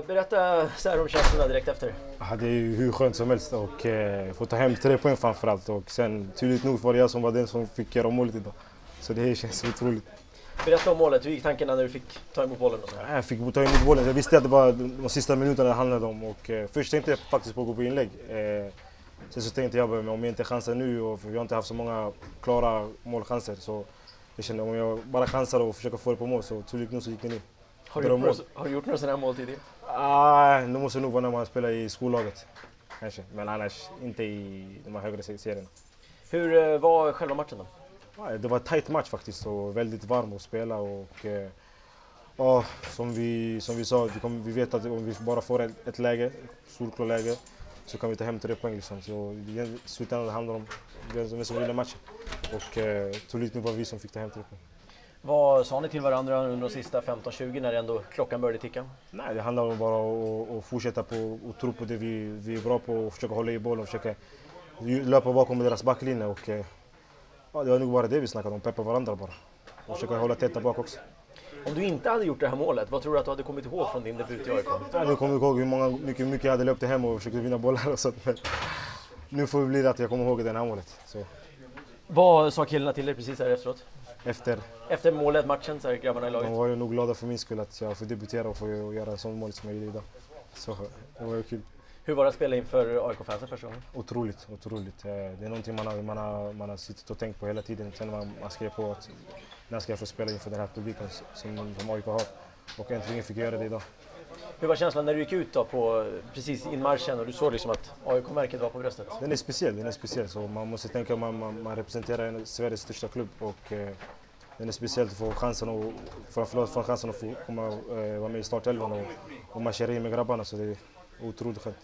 Berätta så här om känslorna direkt efter. Ja, det är ju hur skönt som helst och få ta hem 3 poäng framförallt. Och sen tydligt nog var det jag som var den som fick göra målet idag. Så det känns otroligt. Berätta om målet, hur gick tankarna när du fick ta emot bollen? Och så? Jag fick ta emot bollen. Jag visste att det var de sista minuterna det handlade om. Och först tänkte jag faktiskt på att gå på inlägg. Sen så tänkte jag om jag inte chansar nu, och för vi har inte haft så många klara målchanser. Så jag kände om jag bara chansar och försöker få det på mål, så tydligt nog så gick det nu. Har du gjort några sådana här mål tidigare? Det måste nog vara när man spelar i skollaget. Kanske. Men annars inte i de här högre serierna. Hur var själva matchen då? Det var en tight match faktiskt och väldigt varm att spela. Och som vi sa, vi vet att om vi bara får ett läge, solklart läge, så kan vi ta hem 3 poäng. Liksom. Så i slutändan handlar det om vem som vinner matchen. Och tydligt nu var vi som fick ta hem 3 poäng. Vad sa ni till varandra under de sista 15-20 när ändå klockan började ticka? Nej, det handlar om bara att fortsätta på och tro på det vi är bra på och försöka hålla i bollen och försöka löpa bakom deras backlinje. Och det var nog bara det vi snackade om, peppa varandra bara. Och försöka hålla tätt bak också. Om du inte hade gjort det här målet, vad tror du att du hade kommit ihåg från din debut i AIK? Nu kommer jag ihåg hur mycket jag hade löpt hem och försökt vinna bollar och sånt. Men nu får det bli att jag kommer ihåg det här målet. Så. Vad sa killarna till dig precis här efteråt? Efter målet, matchen, så här, grabbarna i laget? De var ju nog glada för min skull att jag får debutera och få göra en sån mål som jag gjorde idag. Så det var ju kul. Hur var det att spela inför AIK-fansen första gången? Otroligt. Det är någonting man har suttit och tänkt på hela tiden. Sen man skrev på att när ska jag få spela inför den här publiken som AIK har. Och äntligen fick jag göra det idag. Hur var känslan när du gick ut då på precis inmarschen och du såg liksom att AIK-märket var på bröstet? Den är speciell. Så man måste tänka att man representerar Sveriges största klubb. Och den är speciell att få chansen att få komma vara med i startelvan och marschera in med grabbarna. Så det är otroligt skönt.